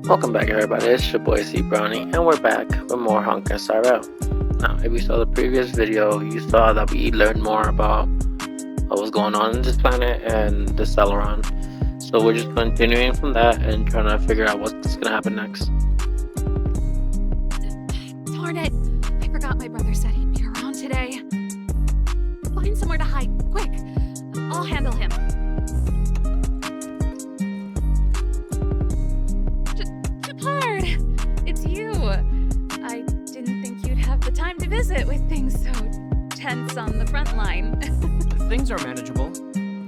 Welcome back, everybody. It's your boy C Brownie, and we're back with more Honk and Stellaron. Now, if you saw the previous video, you saw that we learned more about what was going on in this planet and the Stellaron. So we're just continuing from that and trying to figure out what's going to happen next. Darn it! I forgot my brother said he'd be around today. Find somewhere to hide, quick! I'll handle him. It's you. I didn't think you'd have the time to visit with things so tense on the front line. Things are manageable.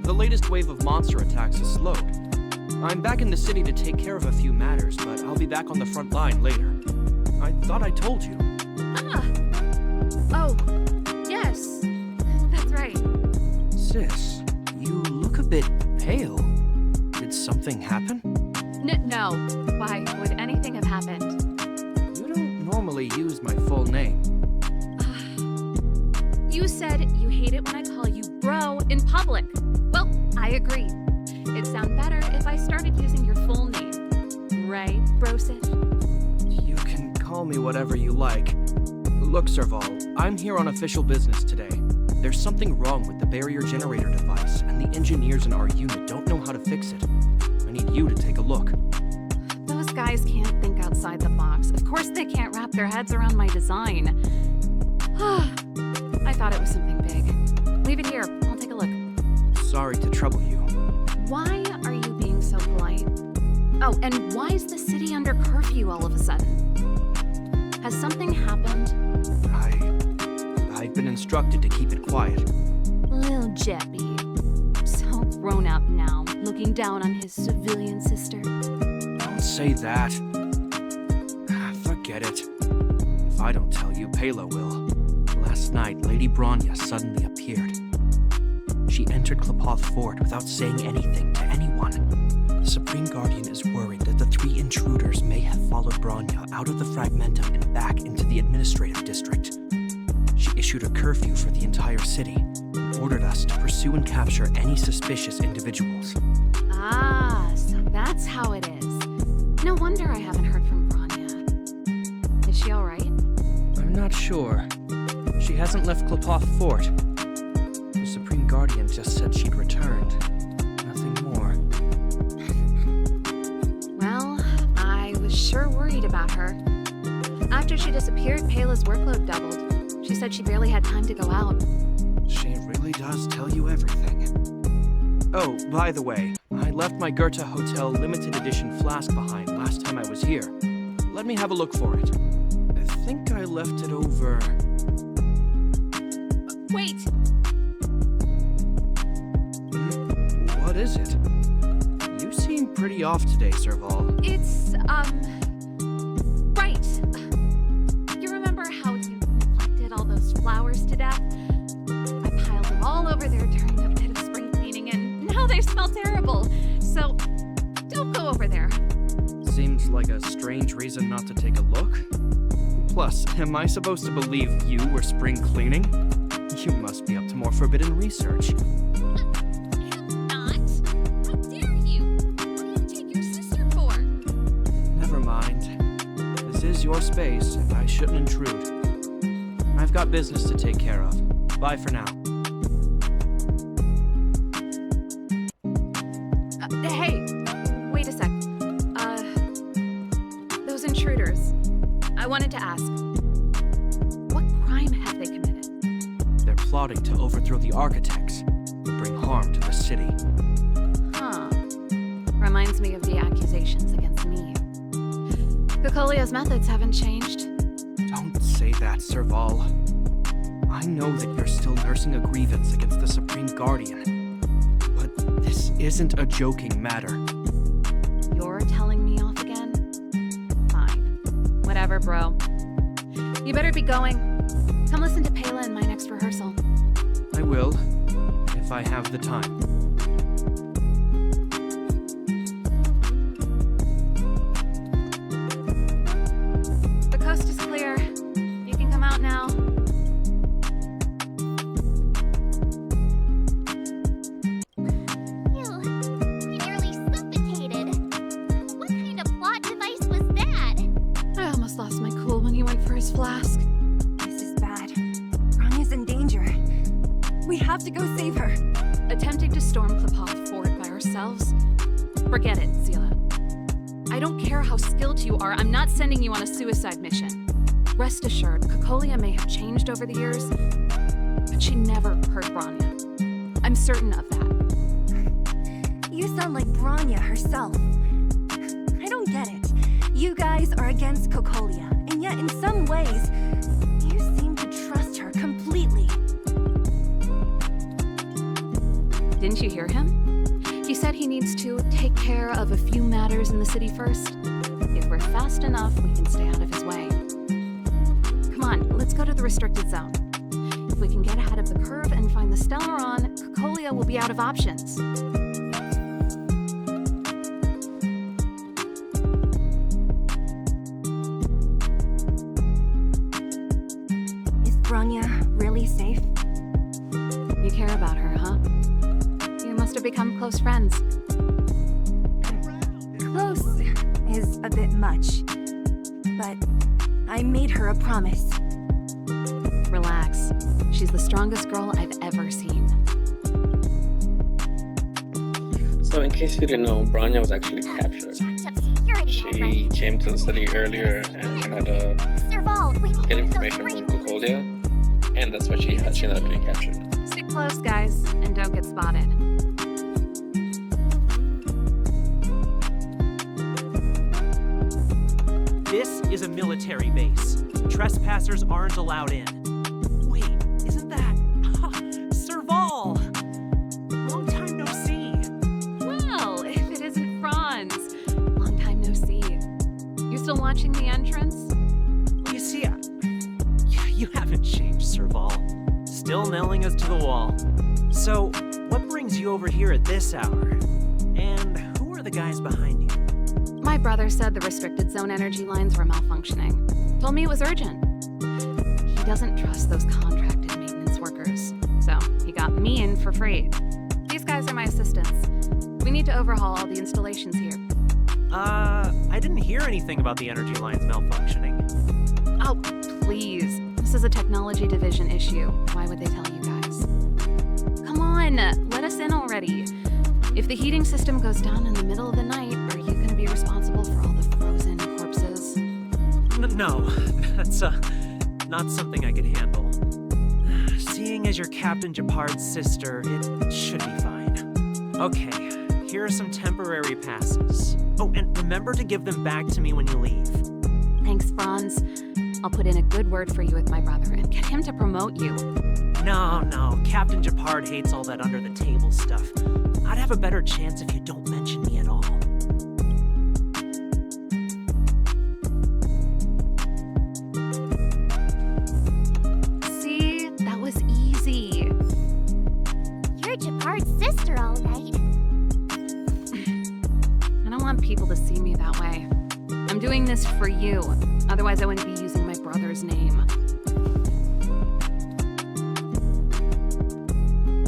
The latest wave of monster attacks has slowed. I'm back in the city to take care of a few matters, but I'll be back on the front line later. I thought I told you. Oh, yes. That's right. Sis, you look a bit pale. Did something happen? No. Why would anything have happened? You don't normally use my full name. You said you hate it when I call you bro in public. Well, I agree. It'd sound better if I started using your full name. Right, Brosit? You can call me whatever you like. Look, Serval, I'm here on official business today. There's something wrong with the barrier generator device, and the engineers in our unit don't know how to fix it. I need you to take a look. Those guys can't think outside the box. Of course they can't wrap their heads around my design. I thought it was something big. Leave it here. I'll take a look. Sorry to trouble you. Why are you being so polite? Oh, and why is the city under curfew all of a sudden? Has something happened? I've been instructed to keep it quiet. Lil Jeppy. So grown up now, looking down on his civilian sister. Don't say that. Forget it. If I don't tell you, Pela will. Last night, Lady Bronya suddenly appeared. She entered Klapoth Fort without saying anything to anyone. The Supreme Guardian is worried that the 3 intruders may have followed Bronya out of the Fragmentum and back into the administrative district. She issued a curfew for the entire city and ordered us to pursue and capture any suspicious individuals. Ah, so that's how it is. No wonder I haven't heard from Bronya. Is she alright? I'm not sure. She hasn't left Klapoth Fort. The Supreme Guardian just said she'd returned. Nothing more. Well, I was sure worried about her. After she disappeared, Pela's workload doubled. She said she barely had time to go out. She really does tell you everything. Oh, by the way, I left my Goethe Hotel limited edition flask behind last time I was here. Let me have a look for it. I think I left it over... Wait! What is it? You seem pretty off today, Serval. It's, right. You remember how you neglected all those flowers to death? I piled them all over there during a bit of spring cleaning, and now they smell terrible. So, don't go over there. Seems like a strange reason not to take a look. Plus, am I supposed to believe you were spring cleaning? You must be up to more forbidden research. I'm not. How dare you? What do you take your sister for? Never mind. This is your space, and I shouldn't intrude. I've got business to take care of. Bye for now. Hey, wait a sec. Those intruders. I wanted to ask, what crime have they committed? They're plotting to overthrow the architects and bring harm to the city. Huh. Reminds me of the accusations against me. Kokolio's methods haven't changed. Don't say that, Serval. I know that you're still nursing a grievance against the Supreme Guardian. But this isn't a joking matter. You're telling me off again? Fine. Whatever, bro. You better be going. Come listen to Pela in my next rehearsal. I will, if I have the time. The coast is clear. You can come out now. Ew, I nearly suffocated. What kind of plot device was have to go save her. Attempting to storm Klapoth Fort by ourselves? Forget it, Seela. I don't care how skilled you are, I'm not sending you on a suicide mission. Rest assured, Cocolia may have changed over the years, but she never hurt Bronya. I'm certain of that. You sound like Bronya herself. I don't get it. You guys are against Cocolia, and yet in some ways, you seem to trust her completely. Didn't you hear him? He said he needs to take care of a few matters in the city first. If we're fast enough, we can stay out of his way. Come on, let's go to the restricted zone. If we can get ahead of the curve and find the Stellaron, Cocolia will be out of options. Is Bronya really safe? You care about her, huh? You must have become close friends. Close is a bit much, but I made her a promise. Relax. She's the strongest girl I've ever seen. So in case you didn't know, Bronya was actually captured. She came to the city earlier and tried to get information from Cocolia, and that's why she ended up getting captured. Stick close, guys, and don't get spotted. This is a military base. Trespassers aren't allowed in. Wait, isn't that... Serval! Long time no see. Well, if it isn't Franz. Long time no see. You still watching the entrance? Well, you see, you haven't changed, Serval. Still nailing us to the wall. So, what brings you over here at this hour? And who are the guys behind you? My brother said the restricted zone energy lines were malfunctioning. Told me it was urgent. He doesn't trust those contracted maintenance workers, so he got me in for free. These guys are my assistants. We need to overhaul all the installations here. I didn't hear anything about the energy lines malfunctioning. Oh, please. This is a technology division issue. Why would they tell you guys? Come on, let us in already. If the heating system goes down in the middle of the night, are you going to be responsible for all the frozen corpses? No, that's not something I could handle. Seeing as you're Captain Japard's sister, it should be fine. Okay, here are some temporary passes. Oh, and remember to give them back to me when you leave. Thanks, Franz. I'll put in a good word for you with my brother and get him to promote you. No, Captain Japard hates all that under-the-table stuff. I'd have a better chance if you don't mention me at all. See, that was easy. You're Japard's sister, all right. I don't want people to see me that way. I'm doing this for you. Otherwise, I wouldn't be using my brother's name.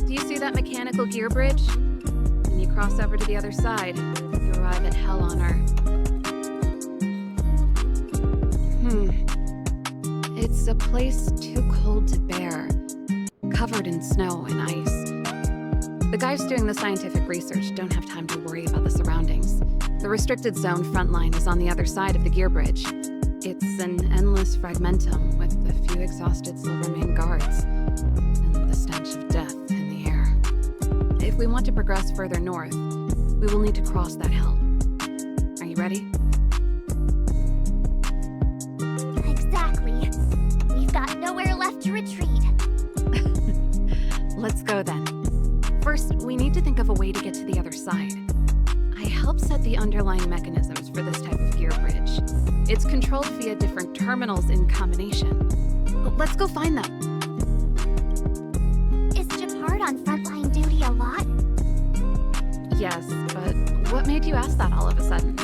Do you see that mechanical gear bridge? When you cross over to the other side, you arrive at Hell on Earth. It's a place too cold to bear, covered in snow and ice. The guys doing the scientific research don't have time to worry about the surroundings. The restricted zone front line is on the other side of the gear bridge. It's an endless fragmentum with a few exhausted Silvermane guards and the stench of death in the air. If we want to progress further north, we will need to cross that hill. Are you ready? Exactly. We've got nowhere left to retreat. Let's go then. First, we need to think of a way to get to the other side. I helped set the underlying mechanisms for this type of gear bridge. It's controlled via different terminals in combination. Let's go find them. Is Japard on frontline duty a lot? Yes, but what made you ask that all of a sudden?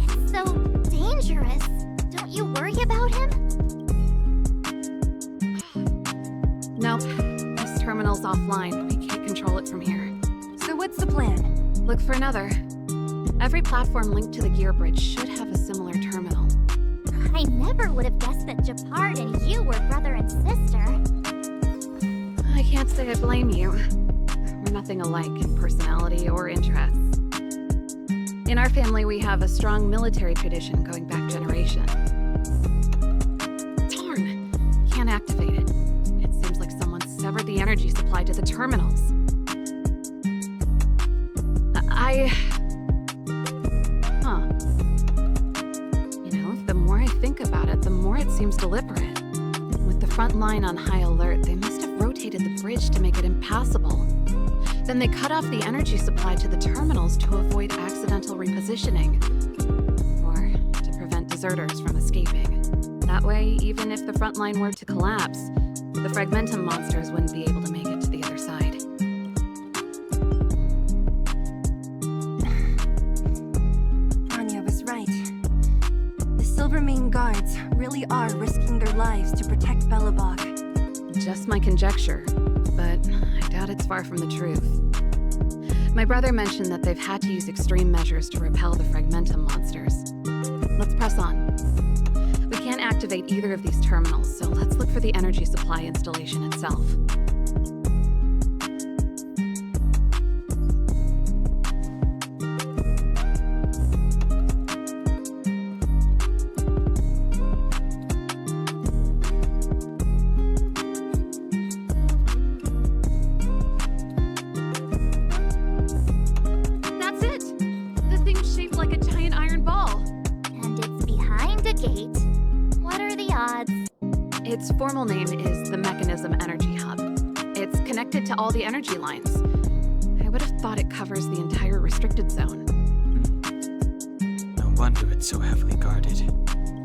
It's so dangerous. Don't you worry about him? Nope. This terminal's offline. We can't control it from here. So what's the plan? Look for another. Every platform linked to the gear bridge should have a similar terminal. I never would have guessed that Japard and you were brother and sister. I I can't say I blame you. We're nothing alike in personality or interests. In our family, we have a strong military tradition going back generations. Darn! Can't activate it. It seems like someone severed the energy supply to the terminals. The more I think about it, the more it seems deliberate. With the front line on high alert, they must have rotated the bridge to make it impassable. Then they cut off the energy supply to the terminals to avoid accidental repositioning, or to prevent deserters from escaping. That way, even if the front line were to collapse, the Fragmentum monsters wouldn't be able to make it to the other side. Anya was right. The Silvermane guards really are risking their lives to protect Belobog. Just my conjecture, but I doubt it's far from the truth. My brother mentioned that they've had to use extreme measures to repel the Fragmentum monsters. Let's press on. We can't activate either of these terminals, so let's look for the energy supply installation itself. That's it! The thing's shaped like a giant iron ball. And it's behind a gate. What are the odds? Its formal name is the Mechanism Energy Hub. It's connected to all the energy lines. I would have thought it covers the entire restricted zone. No wonder it's so heavily guarded.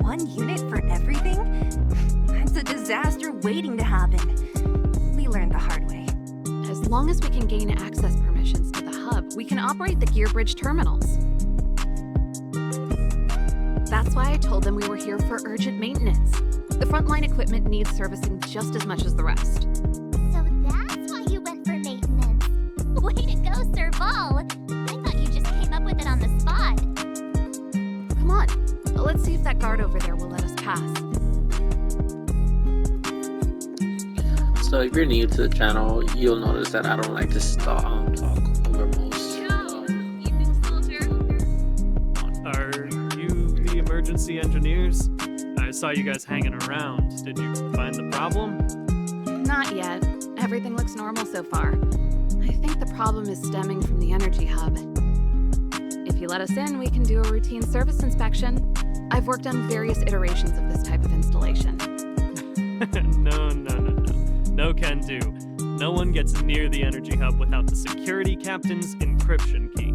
One unit for everything? That's a disaster waiting to happen. We learned the hard way. As long as we can gain access permissions to the hub, we can operate the gear bridge terminals. That's why I told them we were here for urgent maintenance. The frontline equipment needs servicing just as much as the rest. So that's why you went for maintenance. Way to go, Serval. I thought you just came up with it on the spot. Come on, let's see if that guard over there will let us pass. So if you're new to the channel, you'll notice that I don't like to talk over most. Evening, soldier. Are you the emergency engineers? I saw you guys hanging around. Did you find the problem? Not yet. Everything looks normal so far. I think the problem is stemming from the energy hub. If you let us in, we can do a routine service inspection. I've worked on various iterations of this type of installation. No. No can do. No one gets near the energy hub without the security captain's encryption key.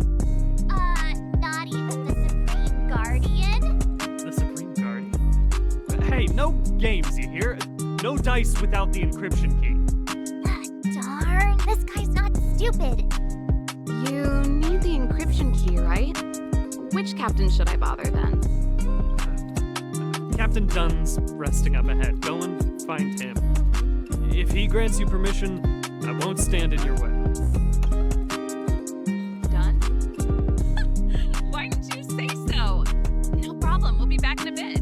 Not even the Supreme Guardian? The Supreme Guardian? Hey, no games, you hear? No dice without the encryption key. Darn, this guy's not stupid. You need the encryption key, right? Which captain should I bother then? Captain Dunn's resting up ahead. Go and find him. If he grants you permission, I won't stand in your way. Done? Why didn't you say so? No problem, we'll be back in a bit.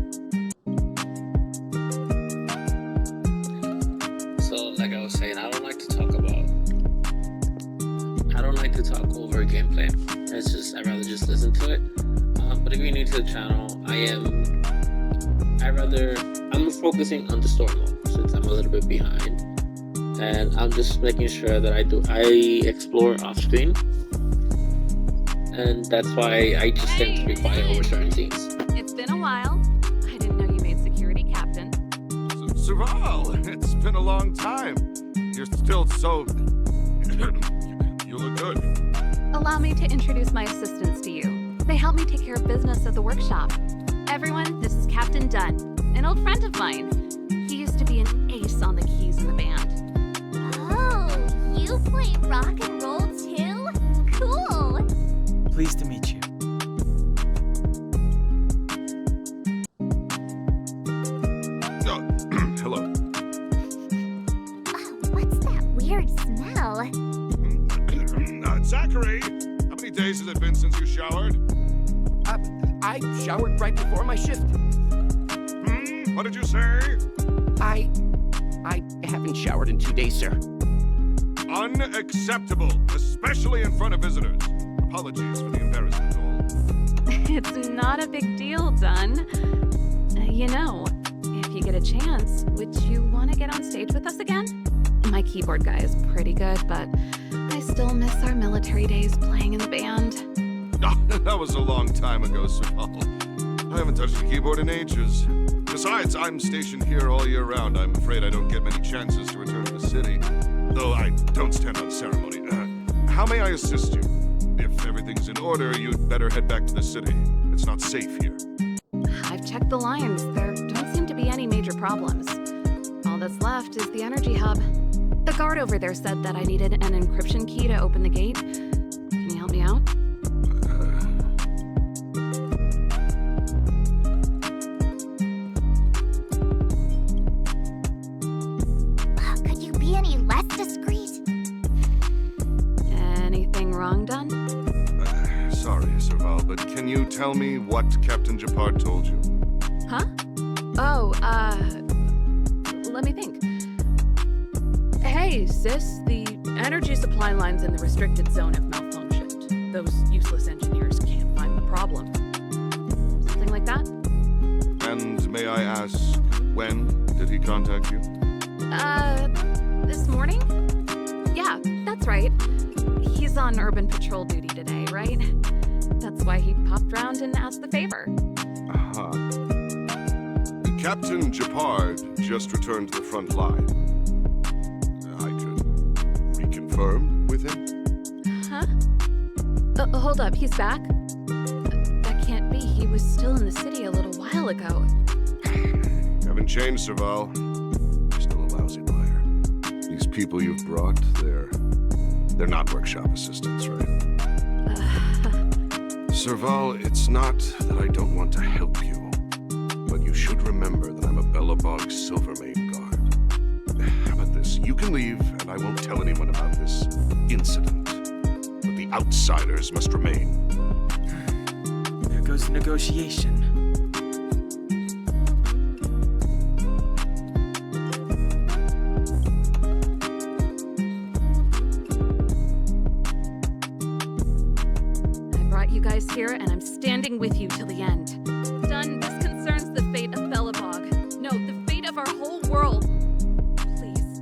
So like I was saying, I don't like to talk over gameplay. I'd rather just listen to it. But if you're new to the channel, I'm focusing on the story mode since I'm a little bit behind, and I'm just making sure that I explore off screen, and that's why I just tend to be quiet over certain scenes. It's been a while. I didn't know you made security captain. Serval, it's been a long time. You're still so... You look good. Allow me to introduce my assistants to you. They help me take care of business at the workshop. Everyone, this is Captain Dunn, an old friend of mine. He used to be an ace on the keys in the band. Oh, you play rock and roll too? Cool. Pleased to meet you. Hello. What's that weird smell? Zachary, how many days has it been since you showered? I showered right before my shift. What did you say? I haven't showered in 2 days, sir. Unacceptable, especially in front of visitors. Apologies for the embarrassment, all. It's not a big deal, Dunn. You know, if you get a chance, would you want to get on stage with us again? My keyboard guy is pretty good, but I still miss our military days playing in the band. That was a long time ago, Serval. I haven't touched the keyboard in ages. Besides, I'm stationed here all year round. I'm afraid I don't get many chances to return to the city. Though I don't stand on ceremony. How may I assist you? If everything's in order, you'd better head back to the city. It's not safe here. I've checked the lines. There don't seem to be any major problems. All that's left is the energy hub. The guard over there said that I needed an encryption key to open the gate. Can you help me out? Could you be any less discreet? Anything wrong, Dunn? Sorry, Serval, but can you tell me what Captain Japard told you? Huh? Oh, let me think. Hey, sis, the energy supply lines in the restricted zone have malfunctioned. Those useless engineers can't find the problem. Something like that? And may I ask, when did he contact you? This morning? Yeah, that's right. He's on urban patrol duty today, right? That's why he popped round and asked the favor. Aha. Captain Japard just returned to the front line. I could reconfirm with him? Huh? Hold up, he's back? That can't be. He was still in the city a little while ago. Haven't changed, Serval. You're still a lousy liar. These people you've brought, they're not workshop assistants, right? Serval, it's not that I don't want to help you, but you should remember that I'm a Belobog Silvermane guard. How about this? You can leave, and I won't tell anyone about this incident. But the outsiders must remain. There goes the negotiation. You guys here, and I'm standing with you till the end. Dunn, this concerns the fate of Belobog. No, the fate of our whole world. Please,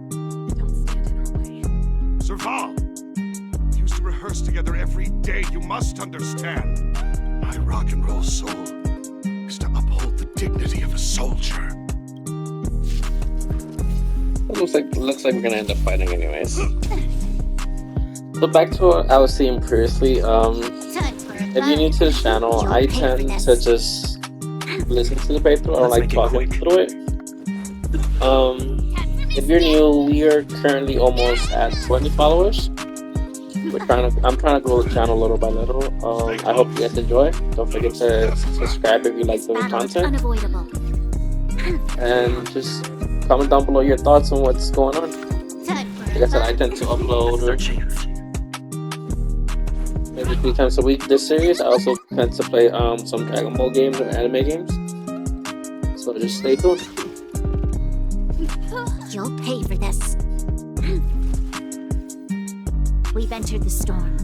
don't stand in our way. Serval! We used to rehearse together every day, you must understand. My rock and roll soul is to uphold the dignity of a soldier. It looks like we're gonna end up fighting anyways. So back to what I was saying previously, if you're new to the channel, I tend to just listen to the playthrough or like talking through it. If you're new, we are currently almost at 20 followers. I'm trying to grow the channel little by little. I hope you guys enjoy. Don't forget to subscribe if you like the content. And just comment down below your thoughts on what's going on. Like I said, I tend to upload maybe 3 times a week this series. I also tend to play some Dragon Ball games or anime games. So just stay tuned. You'll pay for this. We've entered the storm.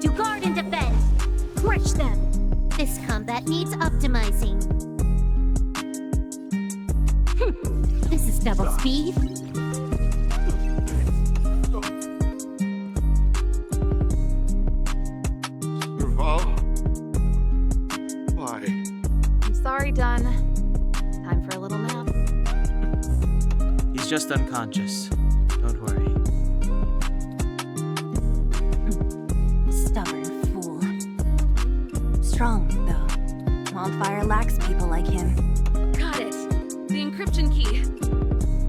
To guard and defend. Crush them. This combat needs optimizing. This is double speed. Sorry, Dunn. Time for a little nap. He's just unconscious. Don't worry. Stubborn fool. Strong, though. Wildfire lacks people like him. Got it. The encryption key.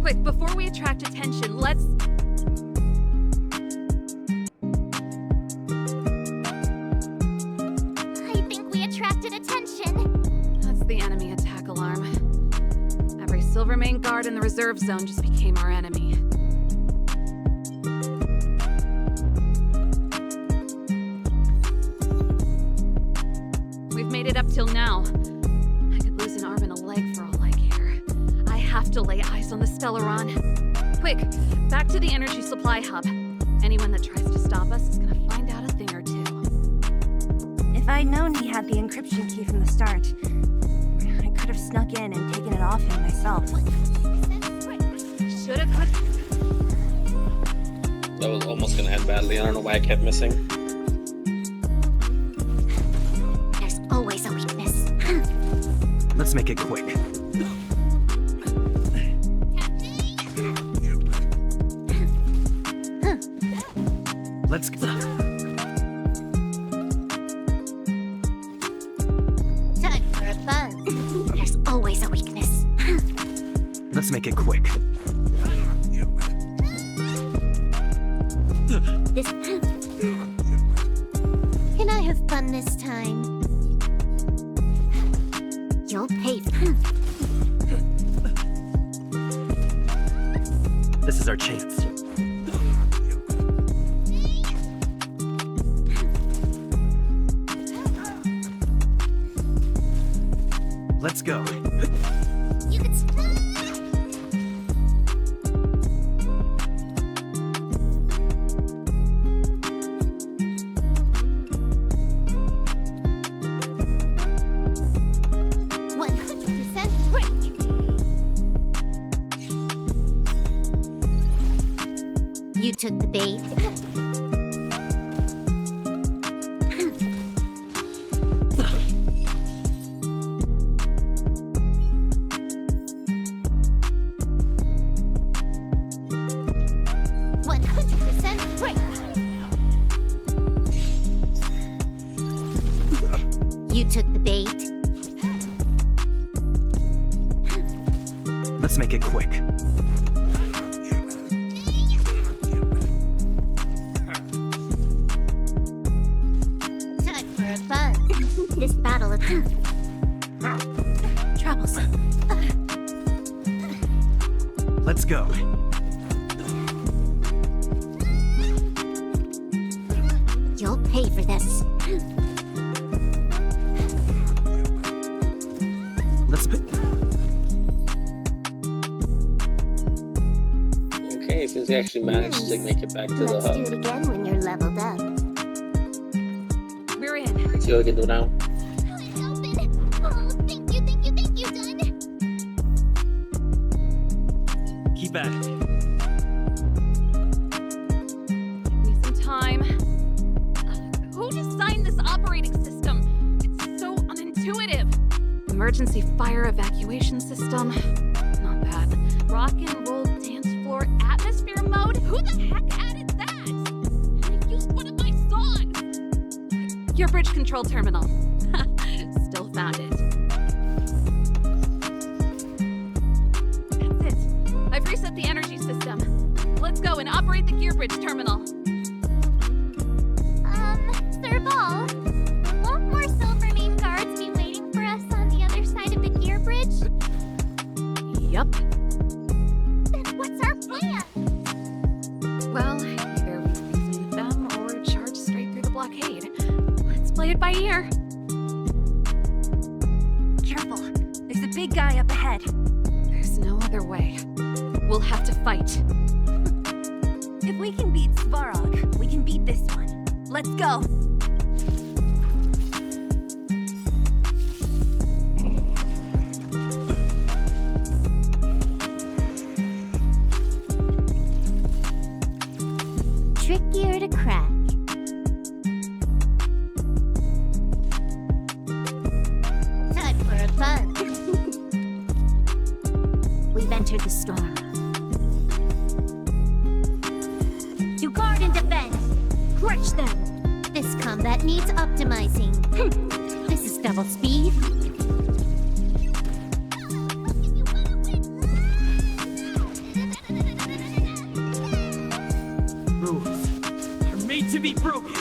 Quick, before we attract attention, let's... I think we attracted attention. The enemy attack alarm. Every Silvermane guard in the reserve zone just became our enemy. We've made it up till now. I could lose an arm and a leg for all I care. I have still lay eyes on the Stellaron. Quick, back to the energy supply hub. Anyone that tries to stop us is gonna find out a thing or two. If I'd known he had the encryption key from the start, I could have snuck in and taken it off him myself. Shoulda, could. That was almost gonna end badly. I don't know why I kept missing. There's always a weakness. Let's make it quick. Let's go. Time for a buzz. There's always a weakness. Let's make it quick. This. Can I have fun this time? You'll pay for. This is our chance. Let's go. You could stop. You took the bait. You took the bait. Let's make it quick. Time for a buzz. This battle of troubles. Let's go. You'll pay for this. Let's pick. Okay, since we actually managed to make it back to the Let's do hub. it again when you're leveled up. We're in. Let's see what we can do now. It's open. Oh, thank you, done. Keep at it. Give me some time. Who designed this operating system? It's so unintuitive. Emergency fire evacuation system. Not bad. Rock and roll dance floor atmosphere mode? Who the heck added that? And I used one of my songs. Your bridge control terminal. Still found it. That's it. I've reset the energy system. Let's go and operate the gear bridge terminal. Sir Ball, won't more Silvermane guards be waiting for us on the other side of the gear bridge? Yup. Then what's our plan? Well, either we reason with them or charge straight through the blockade. Let's play it by ear. Careful. There's a big guy up ahead. There's no other way. We'll have to fight. If we can beat Svarog, we can beat this one. Let's go. Trickier to crack. Time for a buzz. We've entered the storm. To guard and defend. Crush them. This combat needs optimizing. This is double speed. Rules are made to be broken.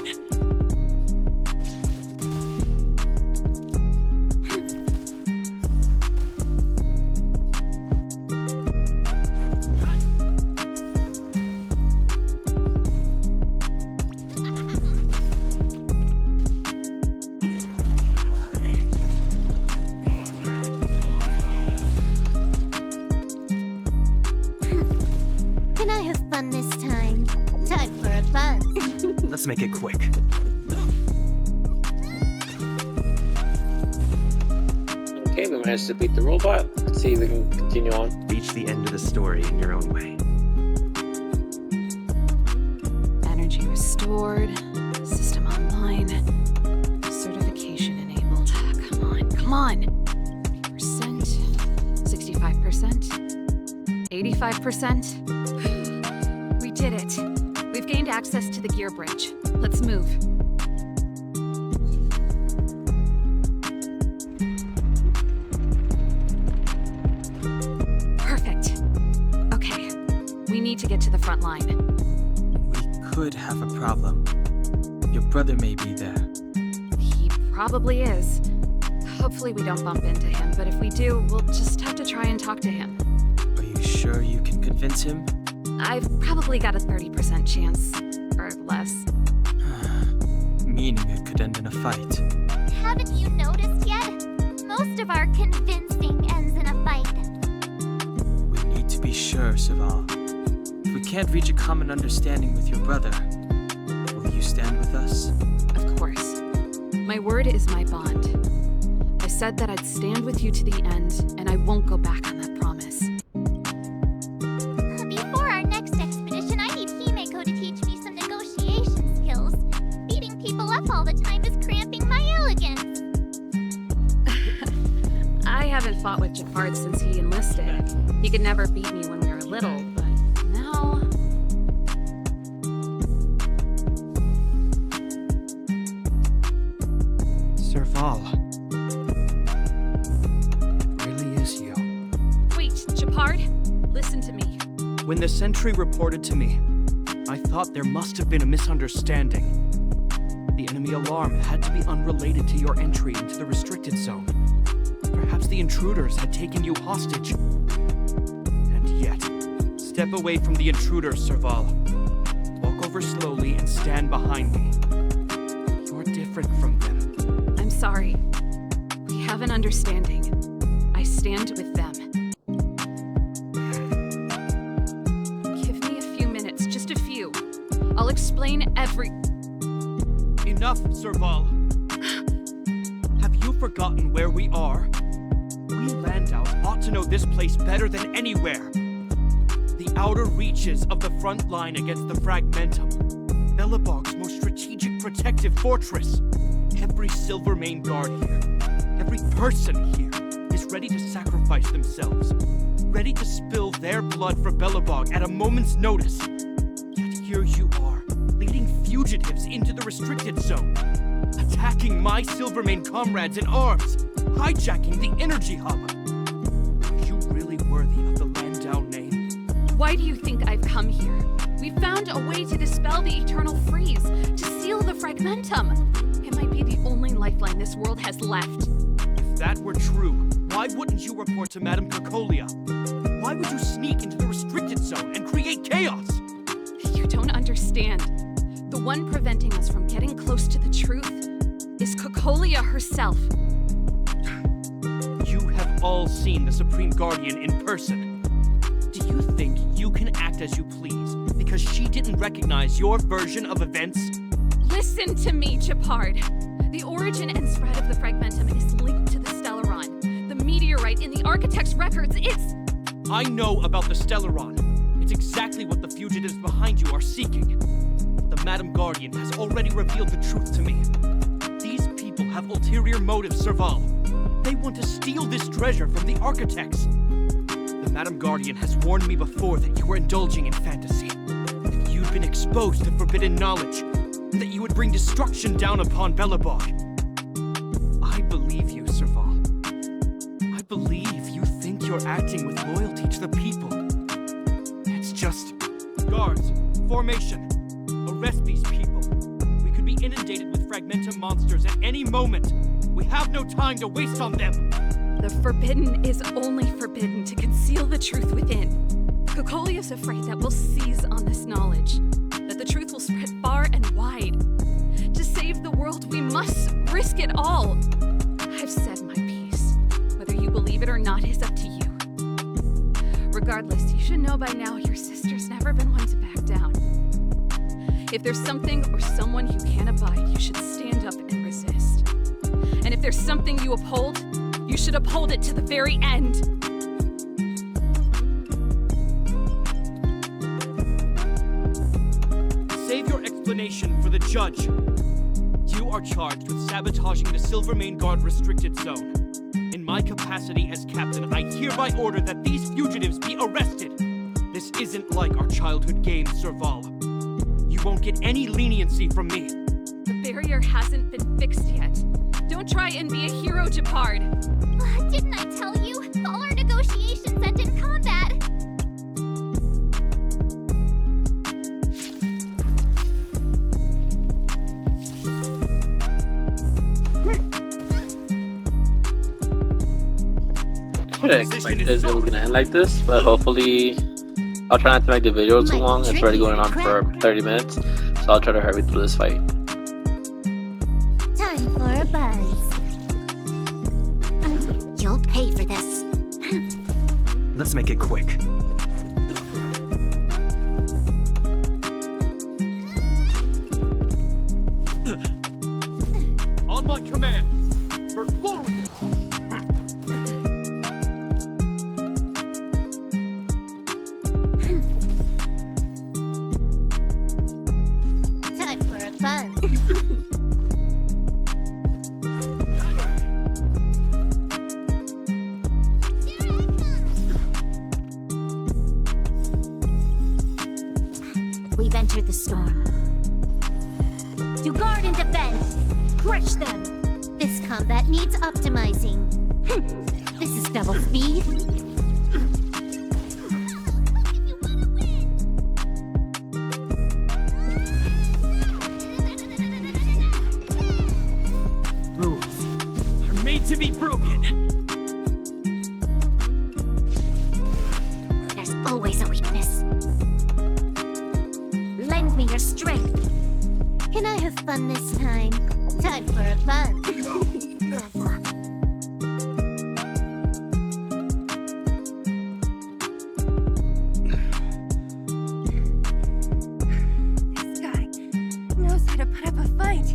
Let's make it quick. Okay, we managed to beat the robot. Let's see if we can continue on. Reach the end of the story in your own way. Energy restored. System online. Certification enabled. Come on. 50%. 65%. 85%. We did it. We've gained access to the gear bridge. Let's move. Perfect. Okay. We need to get to the front line. We could have a problem. Your brother may be there. He probably is. Hopefully we don't bump into him, but if we do, we'll just have to try and talk to him. Are you sure you can convince him? I've probably got a 30% chance. Or less. Meaning it could end in a fight. Haven't you noticed yet? Most of our convincing ends in a fight. We need to be sure, Serval. If we can't reach a common understanding with your brother, will you stand with us? Of course. My word is my bond. I said that I'd stand with you to the end, and I won't go back on that promise. Before our next expedition, I need Himeko to teach me some negotiation skills. Beating people up all the time is cramping my elegance. I haven't fought with Jafard since he enlisted. He could never beat me when we were little, but now... Serval. It really is you. Wait, Jafard, listen to me. When the sentry reported to me, I thought there must have been a misunderstanding. The enemy alarm had to be unrelated to your entry into the restricted zone. Perhaps the intruders had taken you hostage. And yet, step away from the intruders, Serval. Walk over slowly and stand behind me. You're different from them. I'm sorry. We have an understanding. I stand with them. Give me a few minutes, just a few. I'll explain every... Enough, Serval. Have you forgotten where we are? We Landows ought to know this place better than anywhere. The outer reaches of the front line against the Fragmentum. Belobog's most strategic protective fortress. Every Silvermane guard here, every person here, is ready to sacrifice themselves. Ready to spill their blood for Belobog at a moment's notice. Yet here you are, leading fugitives into the restricted zone. Attacking my Silvermane comrades in arms. Hijacking the energy hub. Are you really worthy of the Landau name? Why do you think I've come here? We found a way to dispel the eternal freeze, to seal the Fragmentum. It might be the only lifeline this world has left. If that were true, why wouldn't you report to Madame Cocolia? Why would you sneak into the restricted zone and create chaos? You don't understand. The one preventing us from getting close to the truth is Cocolia herself. You have all seen the Supreme Guardian in person. Do you think you can act as you please because she didn't recognize your version of events? Listen to me, Chapard. The origin and spread of the Fragmentum is linked to the Stellaron. The meteorite in the Architect's records, it's... I know about the Stellaron. It's exactly what the fugitives behind you are seeking. The Madam Guardian has already revealed the truth to me. These people have ulterior motives, Serval. They want to steal this treasure from the Architects. The Madam Guardian has warned me before that you were indulging in fantasy. That you'd been exposed to forbidden knowledge. And that you would bring destruction down upon Belobog. I believe you, Serval. I believe you think you're acting with loyalty to the people. It's just... Guards, formation. Arrest these people. We could be inundated with Fragmentum monsters at any moment. We have no time to waste on them. The forbidden is only forbidden to conceal the truth within. Cocolia's afraid that we'll seize on this knowledge. That the truth will spread far and wide. To save the world, we must risk it all. I've said my piece. Whether you believe it or not is up to you. Regardless, you should know by now your sister's never been one to back down. If there's something or someone you can't abide, you should stand up and resist. And if there's something you uphold, you should uphold it to the very end. Save your explanation for the judge. You are charged with sabotaging the Silvermane Guard restricted zone. In my capacity as captain, I hereby order that these fugitives be arrested. This isn't like our childhood game, Serval. You won't get any leniency from me. The barrier hasn't been fixed yet. Don't try and be a hero, Japard. Didn't I tell you? All our negotiations end in combat. I didn't expect it was gonna end like this, but hopefully I'll try not to make the video too long. It's already going on for 30 minutes, so I'll try to hurry through this fight. Time for a buzz. You'll pay for this. Let's make it quick. On my command. For forward. Time for a buzz. We've entered the storm. To guard and defend. Crush them. This combat needs optimizing. This is double speed. Rules are made to be broken. There's always a weakness. Lend me your strength. Can I have fun this time? Time for a fun. Never. This guy knows how to put up a fight.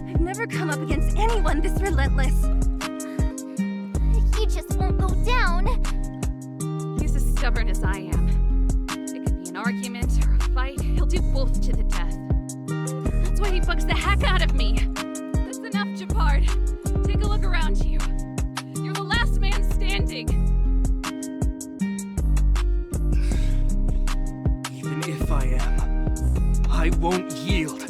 I've never come up against anyone this relentless. He just won't go down. He's as stubborn as I am. It could be an argument or a fight. He'll do both to the death. That's why he bugs the heck out of me. That's enough, Japard. Take a look around you. You're the last man standing. Even if I am, I won't yield.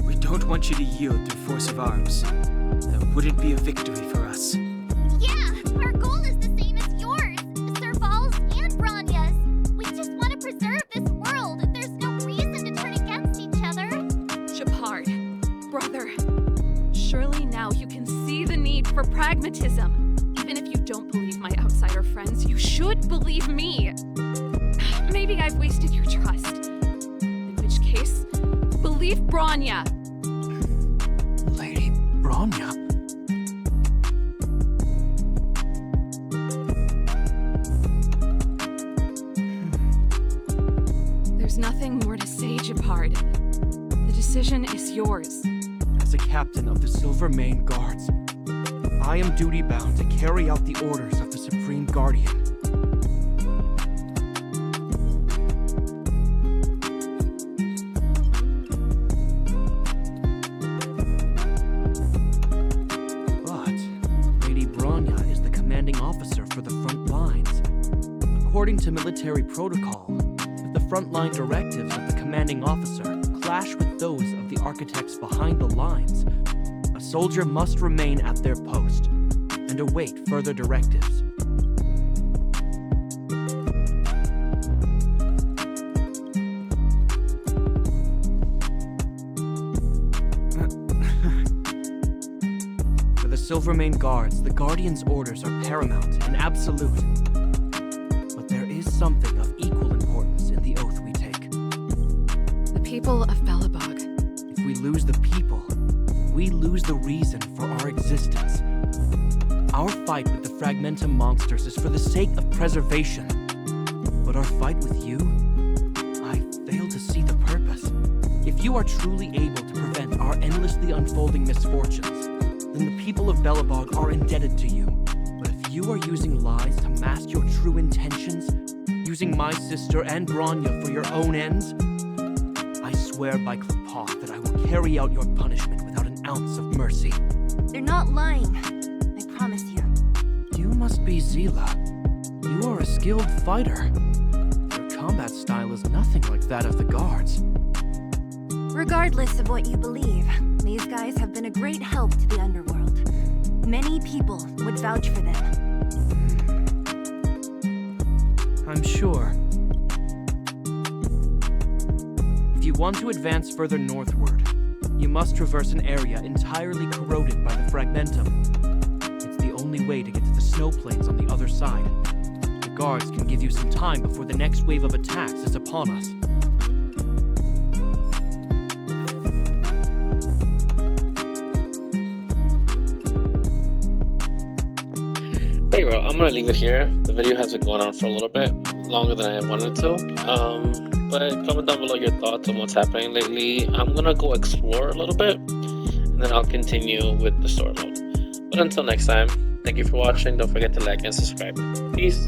We don't want you to yield through force of arms. That wouldn't be a victory for us. Yeah, our goal is the same as yours. Serval's and Bronya's. We just want to preserve this world. There's no reason to turn against each other. Japard, brother, surely now you can see the need for pragmatism. Even if you don't believe my outsider friends, you should believe me. Maybe I've wasted your trust. In which case, believe Bronya. Lady Bronya? There's nothing more to say, Japard. The decision is yours. As a captain of the Silvermane Guards, I am duty-bound to carry out the orders of the Supreme Guardian. But Lady Bronya is the commanding officer for the front lines. According to military protocol, if the frontline directives of the commanding officer clash with those of the architects behind the lines, a soldier must remain at their post and await further directives. For the Silvermane Guards, the Guardian's orders are paramount and absolute. But there is something of equal importance in the oath we take. The people of Belobog. If we lose the people, we lose the reason for our existence. Our fight with the Fragmentum monsters is for the sake of preservation. But our fight with you, I fail to see the purpose. If you are truly able to prevent our endlessly unfolding misfortunes, then the people of Belobog are indebted to you. But if you are using lies to mask your true intentions, using my sister and Bronya for your own ends, I swear by Klapoth that I will carry out your punishment without an ounce of mercy. They're not lying. I promise you. You must be Zila. You are a skilled fighter. Your combat style is nothing like that of the guards. Regardless of what you believe, these guys have been a great help to the underworld. Many people would vouch for them. I'm sure. If you want to advance further northward, you must traverse an area entirely corroded by the Fragmentum. It's the only way to get to the snow plains on the other side. The guards can give you some time before the next wave of attacks is upon us. Hey bro, I'm gonna leave it here. The video has been going on for a little bit longer than I wanted to. But comment down below your thoughts on what's happening lately. I'm gonna go explore a little bit, and then I'll continue with the story mode. But until next time, thank you for watching. Don't forget to like and subscribe. Peace.